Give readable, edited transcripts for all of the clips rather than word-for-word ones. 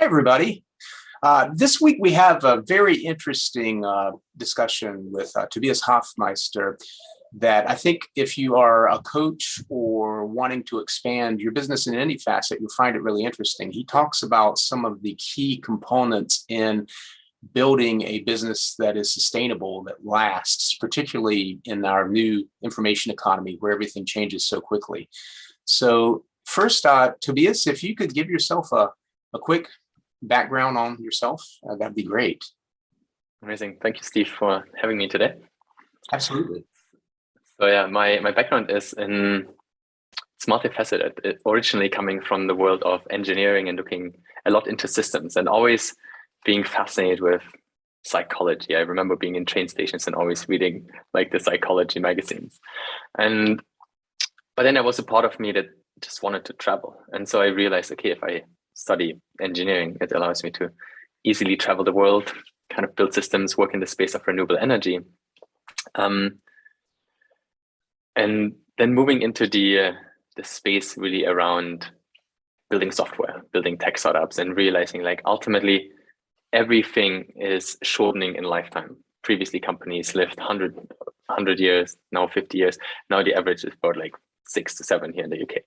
Hi, everybody. This week we have a very interesting discussion with Tobias Hofmeister that I think if you are a coach or wanting to expand your business in any facet, you'll find it really interesting. He talks about some of the key components in building a business that is sustainable, that lasts, particularly in our new information economy where everything changes so quickly. So first, Tobias, if you could give yourself a quick background on yourself, that'd be great. Amazing. Thank you, Steve, for having me today. Absolutely. So yeah, my background is it's multifaceted. Originally coming from the world of engineering and looking a lot into systems and always being fascinated with psychology. I remember being in train stations and always reading like the psychology magazines. But then there was a part of me that just wanted to travel. And so I realized, okay, if I study engineering, it allows me to easily travel the world, kind of build systems, work in the space of renewable energy. And then moving into the space really around building software, building tech startups, and realizing like ultimately everything is shortening in lifetime. Previously, companies lived 100 years, now 50 years. Now the average is about like 6 to 7 here in the UK.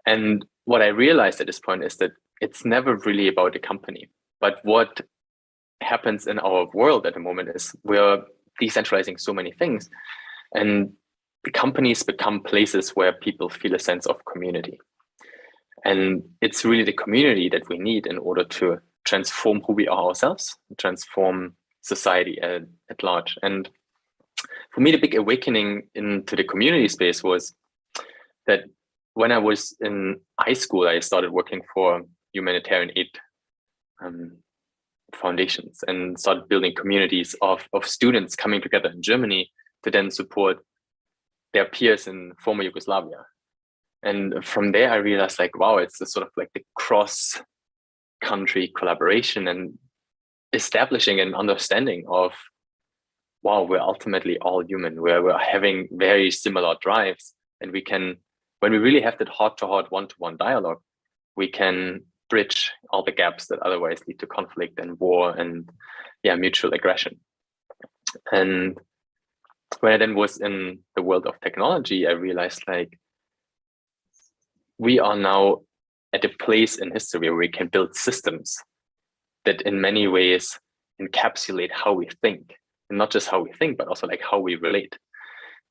And what I realized at this point is that it's never really about the company. But what happens in our world at the moment is we're decentralizing so many things. And the companies become places where people feel a sense of community. And it's really the community that we need in order to transform who we are ourselves, transform society at large. And for me, the big awakening into the community space was that when I was in high school, I started working for humanitarian aid foundations and started building communities of students coming together in Germany to then support their peers in former Yugoslavia. And from there, I realized like, wow, it's a sort of like the cross-country collaboration and establishing an understanding of, wow, we're ultimately all human. We're having very similar drives. And we can, when we really have that heart-to-heart, one-to-one dialogue, we can bridge all the gaps that otherwise lead to conflict and war and mutual aggression. And when I then was in the world of technology, I realized like we are now at a place in history where we can build systems that in many ways encapsulate how we think, and not just how we think, but also like how we relate.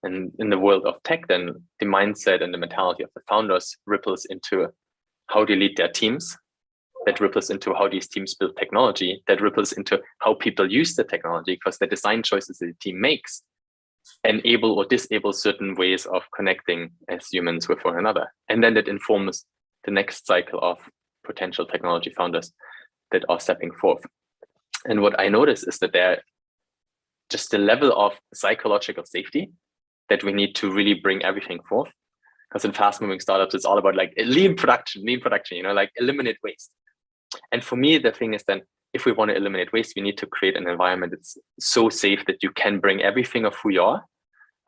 And in the world of tech, then the mindset and the mentality of the founders ripples into how they lead their teams, that ripples into how these teams build technology, that ripples into how people use the technology, because the design choices that the team makes enable or disable certain ways of connecting as humans with one another. And then that informs the next cycle of potential technology founders that are stepping forth. And what I notice is that there just the level of psychological safety that we need to really bring everything forth. Because in fast moving startups, it's all about like lean production, like eliminate waste. And for me, the thing is then, if we want to eliminate waste, we need to create an environment that's so safe that you can bring everything of who you are,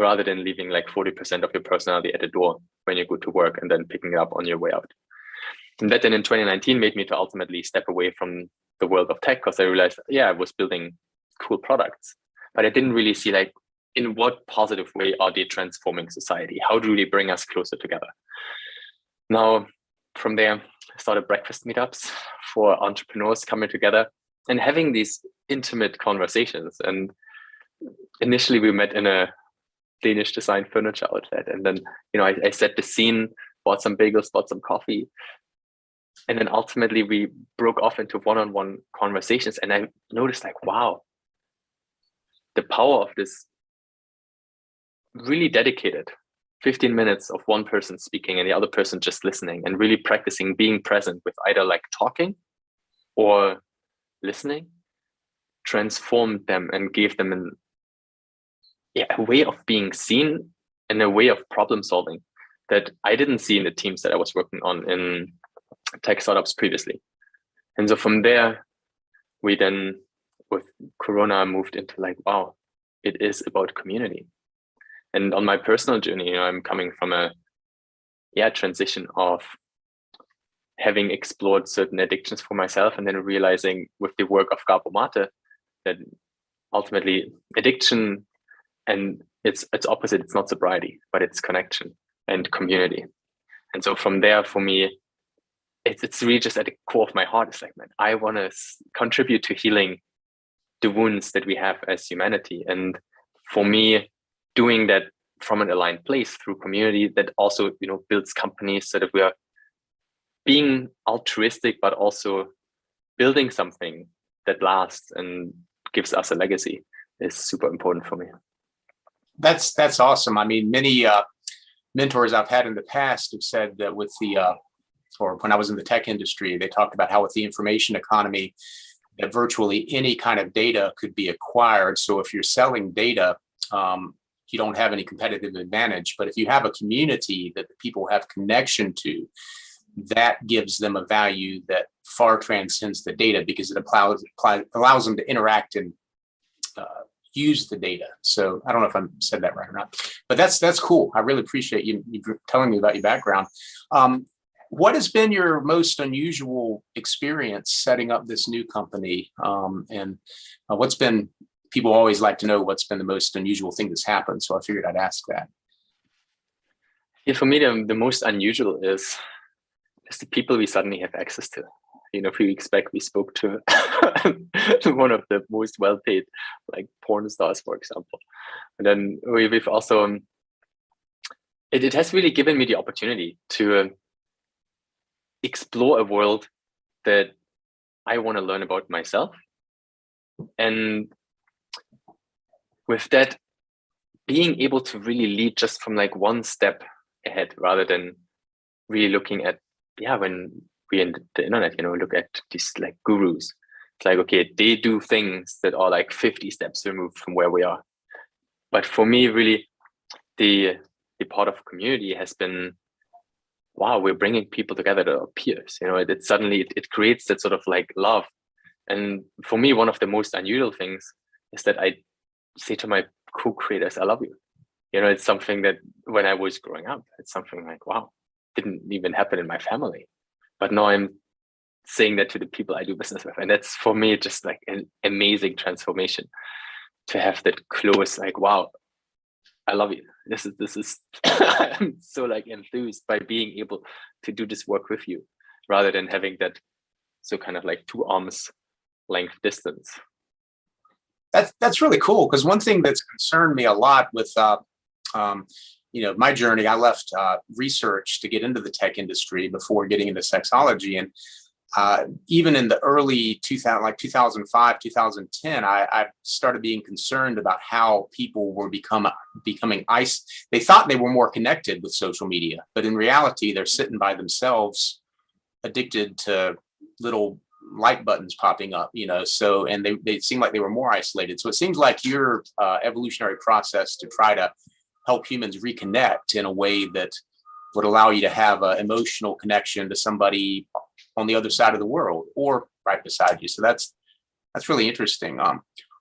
rather than leaving like 40% of your personality at the door when you go to work and then picking it up on your way out. And that then in 2019 made me to ultimately step away from the world of tech, because I realized, I was building cool products, but I didn't really see like, in what positive way are they transforming society? How do they bring us closer together? Now, from there, I started breakfast meetups for entrepreneurs coming together and having these intimate conversations. And initially we met in a Danish design furniture outlet. And then, I set the scene, bought some bagels, bought some coffee. And then ultimately we broke off into one-on-one conversations. And I noticed like, wow, the power of this really dedicated 15 minutes of one person speaking and the other person just listening, and really practicing being present with either like talking or listening, transformed them and gave them a way of being seen and a way of problem solving that I didn't see in the teams that I was working on in tech startups previously. And so from there, we then with Corona moved into like, wow, it is about community. And on my personal journey, I'm coming from a transition of having explored certain addictions for myself, and then realizing with the work of Gabo Mate that ultimately addiction and its opposite, it's not sobriety, but it's connection and community. And so from there, for me, it's really just at the core of my heart. It's like, man, I want to contribute to healing the wounds that we have as humanity. And for me, doing that from an aligned place through community that also, builds companies so that we are being altruistic, but also building something that lasts and gives us a legacy is super important for me. That's awesome. I mean, many mentors I've had in the past have said that with or when I was in the tech industry, they talked about how with the information economy, that virtually any kind of data could be acquired. So if you're selling data, you don't have any competitive advantage. But if you have a community that the people have connection to, that gives them a value that far transcends the data, because it allows them to interact and use the data. So I don't know if I said that right or not, but that's cool. I really appreciate you telling me about your background. What has been your most unusual experience setting up this new company? And what's been, people always like to know what's been the most unusual thing that's happened. So I figured I'd ask that. Yeah, for me, the most unusual is the people we suddenly have access to. A few weeks back, we spoke to one of the most well-paid, like porn stars, for example. And then we've also, it has really given me the opportunity to explore a world that I want to learn about myself. And with that, being able to really lead just from like one step ahead, rather than really looking at, when we in the internet, look at these like gurus. It's like, okay, they do things that are like 50 steps removed from where we are. But for me, really, the part of community has been, wow, we're bringing people together that are peers. It suddenly it creates that sort of like love. And for me, one of the most unusual things is that I say to my co-creators, I love you. It's something that when I was growing up, it's something like, wow, didn't even happen in my family. But now I'm saying that to the people I do business with. And that's for me just like an amazing transformation to have that close, like, wow, I love you. This is I'm so like enthused by being able to do this work with you, rather than having that so kind of like 2 arms length distance. That's really cool, because one thing that's concerned me a lot with my journey, I left research to get into the tech industry before getting into sexology. And even in the early 2005, 2010, I started being concerned about how people were becoming they thought they were more connected with social media, but in reality, they're sitting by themselves, addicted to little like buttons popping up, so, and they seem like they were more isolated. So it seems like your evolutionary process to try to help humans reconnect in a way that would allow you to have an emotional connection to somebody on the other side of the world or right beside you. So that's really interesting.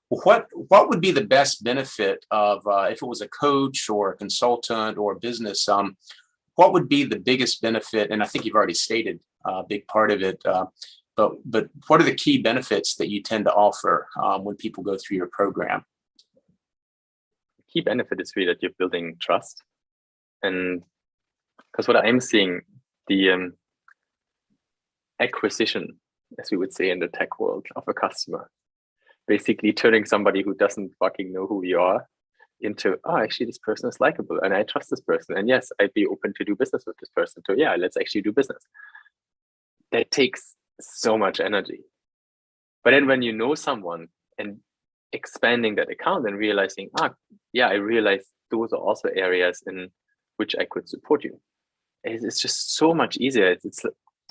What would be the best benefit of if it was a coach or a consultant or a business? What would be the biggest benefit? And I think you've already stated a big part of it. But what are the key benefits that you tend to offer when people go through your program? Key benefit is really that you're building trust. And because what I'm seeing, the acquisition, as we would say in the tech world, of a customer, basically turning somebody who doesn't fucking know who you are into, actually this person is likable and I trust this person, and yes, I'd be open to do business with this person, so yeah, let's actually do business. That takes so much energy. But then when you know someone and expanding that account and realizing, I realize those are also areas in which I could support you. It's just so much easier. It's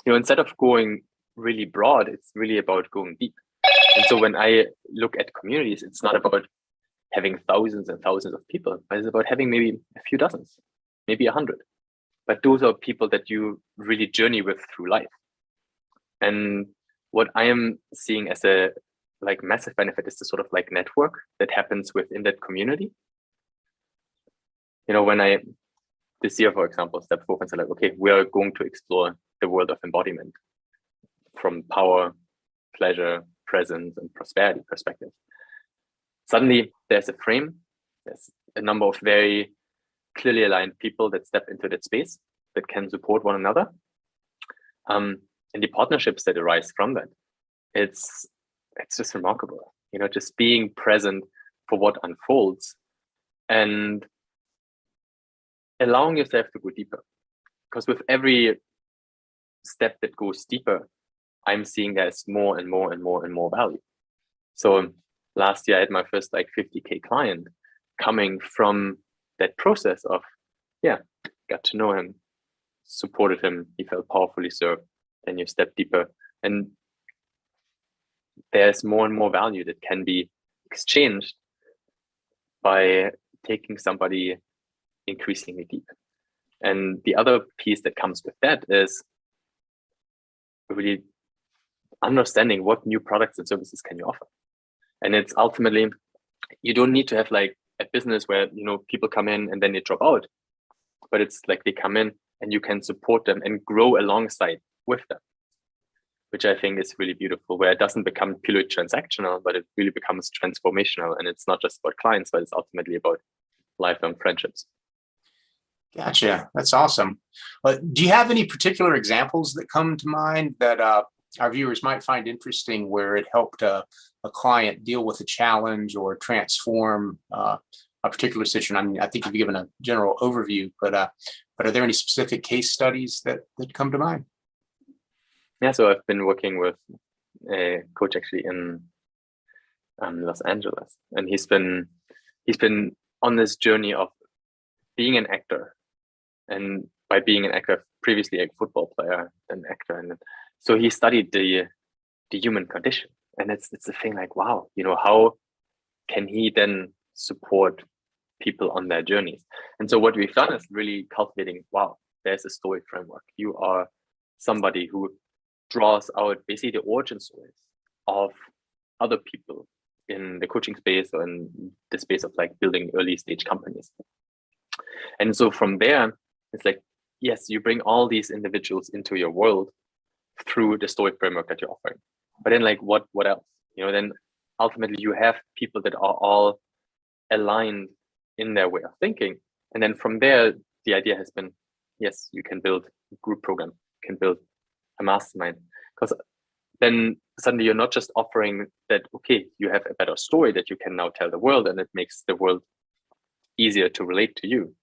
instead of going really broad, it's really about going deep. And so when I look at communities, it's not about having thousands and thousands of people, but it's about having maybe a few dozens, maybe 100. But those are people that you really journey with through life. And what I am seeing as a massive benefit is the sort of like network that happens within that community. When I this year, for example, stepped forward and said, like, okay, we are going to explore the world of embodiment from power, pleasure, presence, and prosperity perspective. Suddenly there's a frame, there's a number of very clearly aligned people that step into that space that can support one another. And the partnerships that arise from that, it's just remarkable, just being present for what unfolds and allowing yourself to go deeper. Because with every step that goes deeper, I'm seeing there's more and more and more and more value. So last year I had my first like 50K client coming from that process of, got to know him, supported him, he felt powerfully served, then you step deeper. And there's more and more value that can be exchanged by taking somebody increasingly deep. And the other piece that comes with that is really understanding what new products and services can you offer. And it's ultimately, you don't need to have like a business where, people come in and then they drop out, but it's like they come in and you can support them and grow alongside with them, which I think is really beautiful, where it doesn't become purely transactional, but it really becomes transformational. And it's not just about clients, but it's ultimately about lifelong friendships. Gotcha. That's awesome. But do you have any particular examples that come to mind that our viewers might find interesting, where it helped a client deal with a challenge or transform a particular situation? I mean, I think you've given a general overview, but are there any specific case studies that come to mind? Yeah, so I've been working with a coach actually in Los Angeles, and he's been on this journey of being an actor, and by being an actor, previously a football player, an actor, and so he studied the human condition, and it's a thing like, wow, how can he then support people on their journeys? And so what we've done is really cultivating, wow, there's a story framework. You are somebody who draws out basically the origin stories of other people in the coaching space or in the space of like building early stage companies. And so from there, it's like, yes, you bring all these individuals into your world through the story framework that you're offering. But then like, what else? Then ultimately you have people that are all aligned in their way of thinking. And then from there, the idea has been, yes, you can build a group program, you can build a mastermind, because then suddenly you're not just offering that, okay, you have a better story that you can now tell the world, and it makes the world easier to relate to you.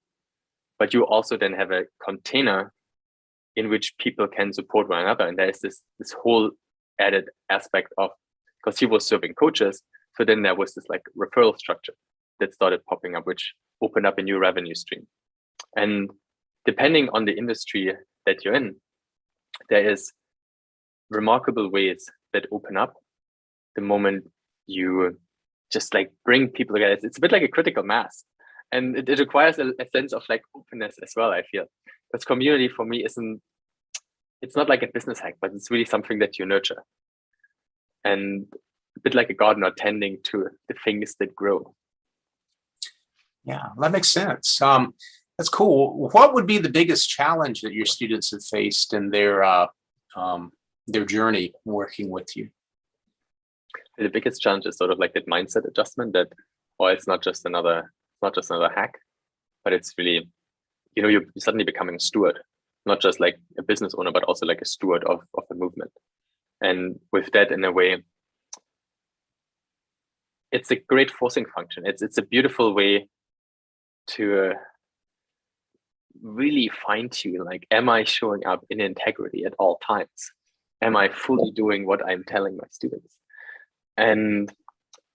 But you also then have a container in which people can support one another. And there is this whole added aspect of, because he was serving coaches, so then there was this like referral structure that started popping up, which opened up a new revenue stream. And depending on the industry that you're in, there is remarkable ways that open up the moment you just like bring people together. It's a bit like a critical mass, and it requires a sense of like openness as well, I feel. Because community for me it's not like a business hack, but it's really something that you nurture, and a bit like a gardener tending to the things that grow. Yeah, that makes sense. That's cool. What would be the biggest challenge that your students have faced in their journey working with you? The biggest challenge is sort of like that mindset adjustment that, it's not just another hack, but it's really, you're suddenly becoming a steward, not just like a business owner, but also like a steward of a movement. And with that, in a way, it's a great forcing function. It's a beautiful way to really fine tune, like, am I showing up in integrity at all times? Am I fully doing what I'm telling my students? And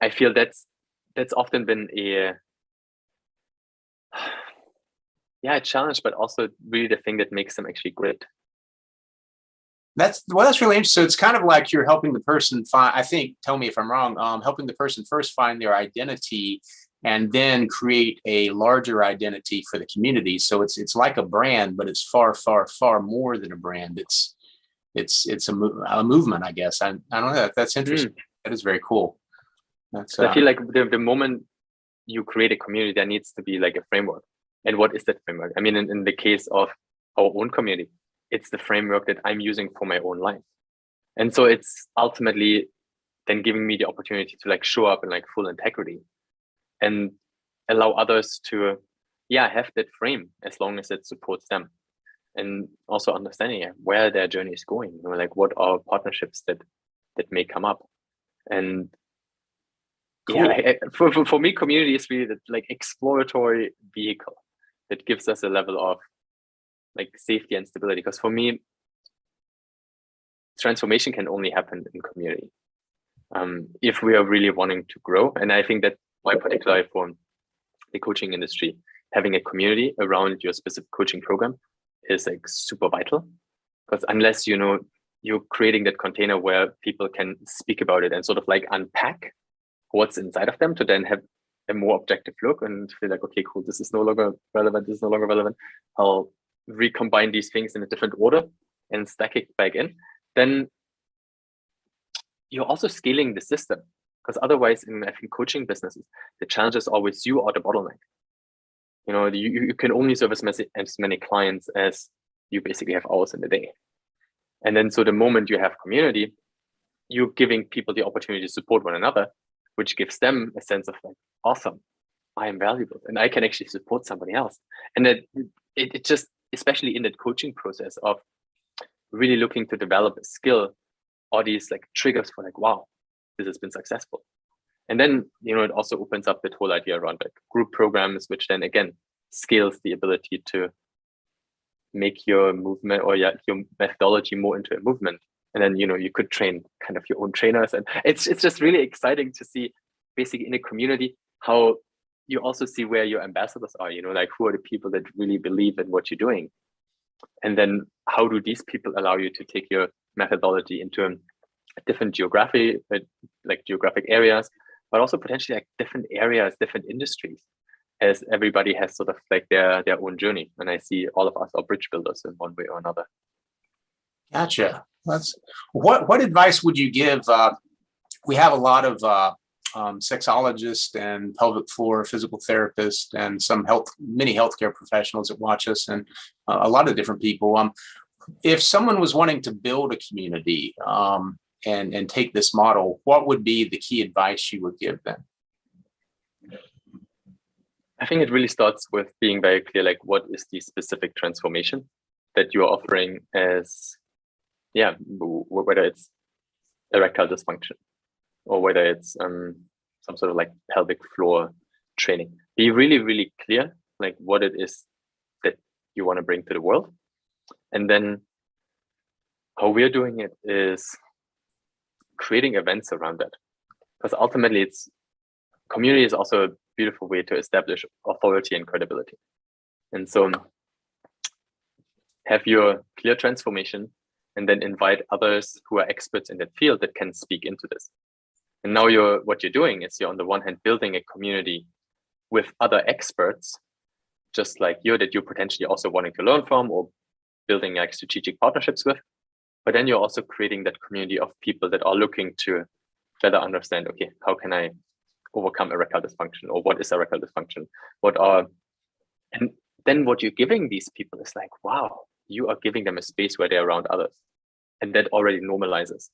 I feel that's often been a challenge, but also really the thing that makes them actually great. That's really interesting. So it's kind of like you're helping the person find, I think, tell me if I'm wrong, helping the person first find their identity and then create a larger identity for the community. So it's like a brand, but it's far, far, far more than a brand. It's a movement, I guess. I don't know. That's interesting. That is very cool. I feel like the moment you create a community, there needs to be like a framework. And what is that framework? I mean, in the case of our own community, it's the framework that I'm using for my own life. And so it's ultimately then giving me the opportunity to like show up in like full integrity and allow others to, have that frame as long as it supports them. And also understanding where their journey is going, like what are partnerships that may come up. And Cool. for me, community is really that like exploratory vehicle that gives us a level of like safety and stability. Because for me, transformation can only happen in community. If we are really wanting to grow. And I think that my particular for the coaching industry, having a community around your specific coaching program is like super vital. Because unless you're creating that container where people can speak about it and sort of like unpack what's inside of them to then have a more objective look and feel like, okay, cool, this is no longer relevant, this is no longer relevant. I'll recombine these things in a different order and stack it back in. Then you're also scaling the system, because otherwise in I think coaching businesses, the challenge is always you are the bottleneck. You can only serve as many clients as you basically have hours in the day. And then so the moment you have community, you're giving people the opportunity to support one another, which gives them a sense of like, awesome, I am valuable and I can actually support somebody else. And that it just, especially in that coaching process of really looking to develop a skill, or these like triggers for like, wow, this has been successful. And then, it also opens up that whole idea around like group programs, which then again scales the ability to make your movement or your methodology more into a movement. And then, you could train kind of your own trainers. And it's just really exciting to see basically in a community how you also see where your ambassadors are, like who are the people that really believe in what you're doing. And then how do these people allow you to take your methodology into different geographic areas, but also potentially like different areas, different industries, as everybody has sort of like their own journey. And I see all of us are bridge builders in one way or another. Gotcha. What advice would you give? We have a lot of sexologists and pelvic floor physical therapists and many healthcare professionals that watch us, and a lot of different people. If someone was wanting to build a community and take this model, what would be the key advice you would give them? I think it really starts with being very clear, like what is the specific transformation that you're offering as, whether it's erectile dysfunction or whether it's some sort of like pelvic floor training. Be really, really clear, like what it is that you want to bring to the world. And then how we're doing it is creating events around that. Because ultimately community is also a beautiful way to establish authority and credibility. And so have your clear transformation and then invite others who are experts in that field that can speak into this. And now what you're doing is you're on the one hand building a community with other experts, just like you, that you're potentially also wanting to learn from or building like strategic partnerships with. But then you're also creating that community of people that are looking to better understand, okay, how can I overcome erectile dysfunction, or what is erectile dysfunction? And then what you're giving these people is like, wow, you are giving them a space where they're around others. And that already normalizes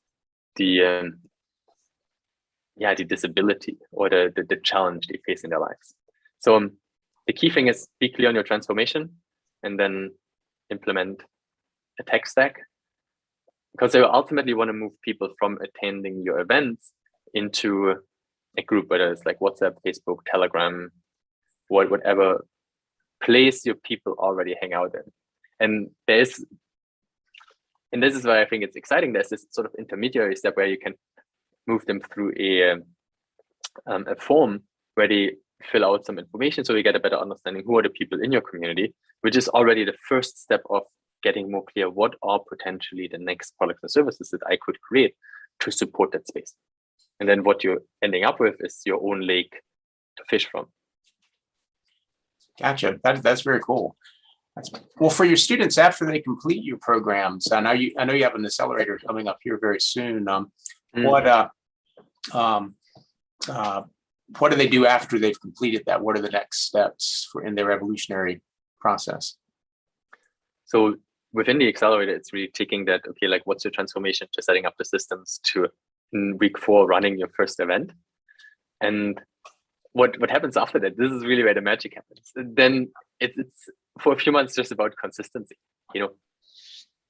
the disability or the challenge they face in their lives. So the key thing is be clear on your transformation and then implement a tech stack, because they ultimately want to move people from attending your events into a group, whether it's like WhatsApp, Facebook, Telegram, whatever place your people already hang out in. And this is why I think it's exciting. There's this sort of intermediary step where you can move them through a form where they fill out some information, so you get a better understanding who are the people in your community, which is already the first step of getting more clear what are potentially the next products and services that I could create to support that space. And then what you're ending up with is your own lake to fish from. Gotcha. That's very cool. Well, for your students after they complete your programs, I know you have an accelerator coming up here very soon. What do they do after they've completed that? What are the next steps in their evolutionary process? So within the accelerator, it's really taking that, okay, like what's your transformation to setting up the systems to in week 4 running your first event. And what happens after that, this is really where the magic happens. And then it's for a few months just about consistency,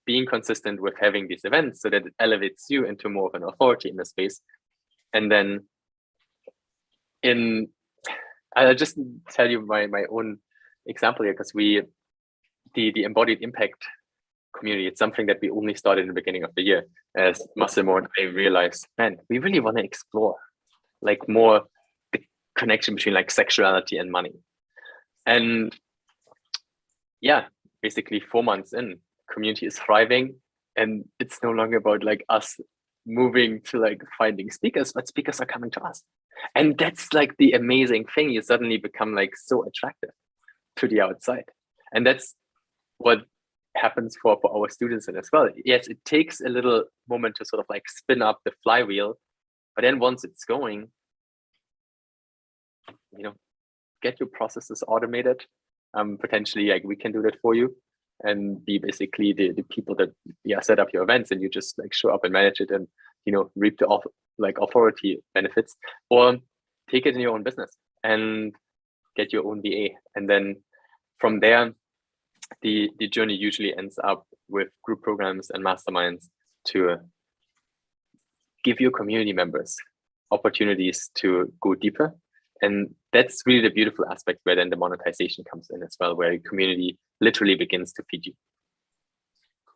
being consistent with having these events so that it elevates you into more of an authority in the space. And then I'll just tell you my own example here, because the embodied impact community, it's something that we only started in the beginning of the year. As Massimo and I realized, man, we really want to explore like more the connection between like sexuality and money. And yeah, basically 4 months in, community is thriving, and it's no longer about like us moving to like finding speakers, but speakers are coming to us. And that's like the amazing thing. You suddenly become like so attractive to the outside. And that's what happens for our students as well. Yes, it takes a little moment to sort of like spin up the flywheel, but then once it's going, get your processes automated. Potentially like we can do that for you, and be basically the people that set up your events, and you just like show up and manage it, and reap the authority benefits, or take it in your own business and get your own VA. And then from there, the journey usually ends up with group programs and masterminds to give your community members opportunities to go deeper. And that's really the beautiful aspect where then the monetization comes in as well, where your community literally begins to feed you.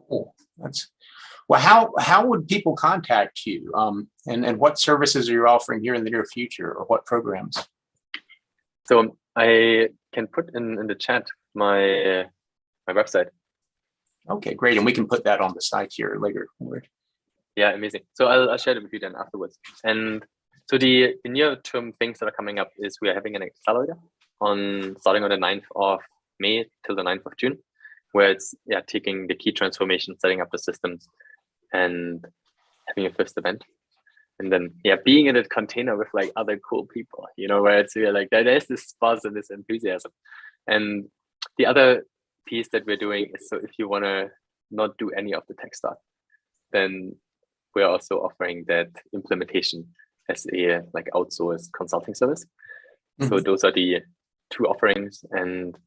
Cool. Well, how would people contact you? And what services are you offering here in the near future, or what programs? So I can put in the chat my website. Okay, great. And we can put that on the site here later. Yeah, amazing. So I'll share it with you then afterwards. And so the near-term things that are coming up is we are having an accelerator starting on the 9th of May till the 9th of June, where it's taking the key transformation, setting up the systems, and having a first event. And then being in a container with like other cool people, where it's really like there's this buzz and this enthusiasm. And the other piece that we're doing is, so if you want to not do any of the tech stuff, then we're also offering that implementation as a like outsourced consulting service. Mm-hmm. So those are the 2 offerings, and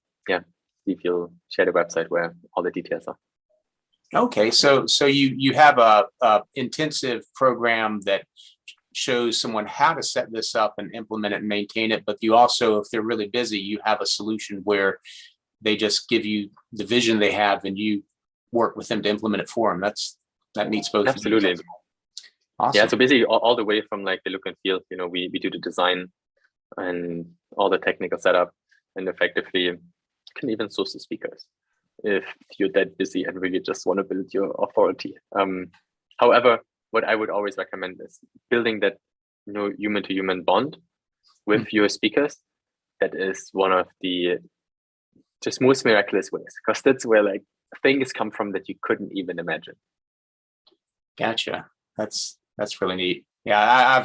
if you'll share the website where all the details are. Okay, so you have a intensive program that shows someone how to set this up and implement it and maintain it, but you also, if they're really busy, you have a solution where they just give you the vision they have and you work with them to implement it for them. That meets both. Absolutely. Awesome. Yeah, so basically all the way from like the look and feel, we do the design and all the technical setup, and effectively can even source the speakers if you're that busy and really just want to build your authority. However, what I would always recommend is building that human to human bond with your speakers. That is one of the just most miraculous ways, because that's where like things come from that you couldn't even imagine. Gotcha. That's really neat. Yeah,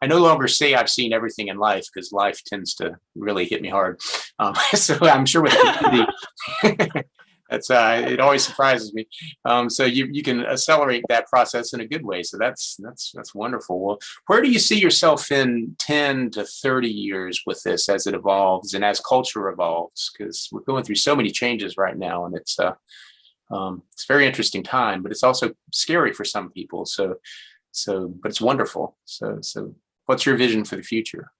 I no longer say I've seen everything in life, because life tends to really hit me hard. So I'm sure with the community, that's it always surprises me. So you can accelerate that process in a good way. So that's wonderful. Well, where do you see yourself in 10 to 30 years with this as it evolves and as culture evolves? Because we're going through so many changes right now, and it's a very interesting time, but it's also scary for some people. But it's wonderful. So what's your vision for the future?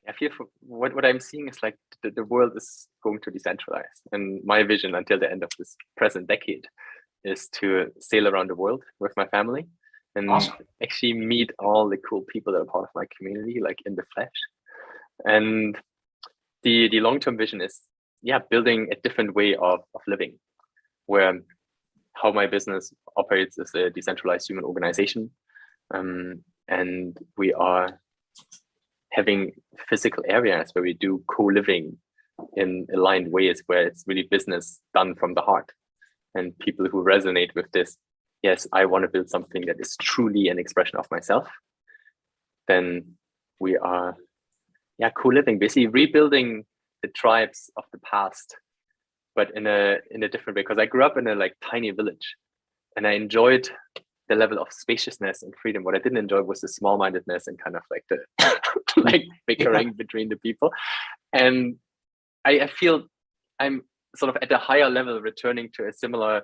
I feel what I'm seeing is like the world is going to decentralize, and my vision until the end of this present decade is to sail around the world with my family and actually meet all the cool people that are part of my community, like in the flesh. And the long-term vision is building a different way of living, where how my business operates as a decentralized human organization. And we are having physical areas where we do co-living in aligned ways, where it's really business done from the heart. And people who resonate with this, yes, I want to build something that is truly an expression of myself, then we are co-living, basically rebuilding the tribes of the past but in a different way, because I grew up in a like tiny village, and I enjoyed the level of spaciousness and freedom. What I didn't enjoy was the small-mindedness and kind of like the like bickering between the people. And I feel I'm sort of at a higher level returning to a similar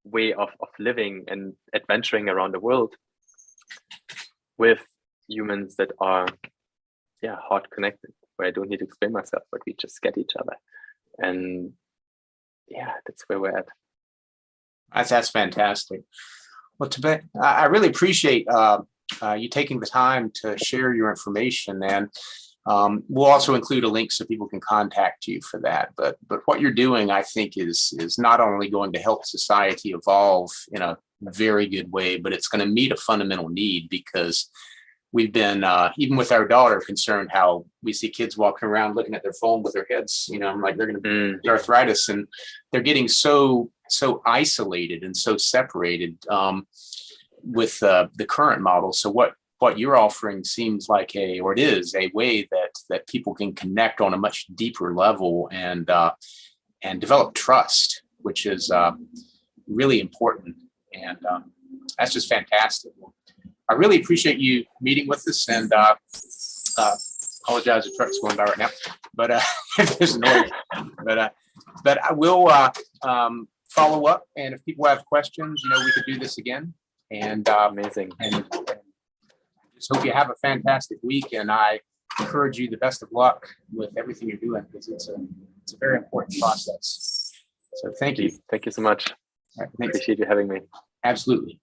way of living and adventuring around the world with humans that are heart connected, where I don't need to explain myself, but we just get each other. And that's where we're at. That's fantastic. Well, Tobias, I really appreciate you taking the time to share your information, and we'll also include a link so people can contact you for that. But what you're doing, I think, is not only going to help society evolve in a very good way, but it's going to meet a fundamental need, because we've been, even with our daughter, concerned how we see kids walking around looking at their phone with their heads, like they're going to be arthritis, and they're getting so isolated and so separated with the current model. So what you're offering seems like it is a way that people can connect on a much deeper level and develop trust, which is really important. And that's just fantastic. I really appreciate you meeting with us, and apologize if truck's going by right now, but if there's noise, but I will follow up, and if people have questions, we could do this again. And amazing. And just hope you have a fantastic week, and I encourage you the best of luck with everything you're doing, because it's a very important process. So thank you. Thank you so much. Right, appreciate you having me. Absolutely.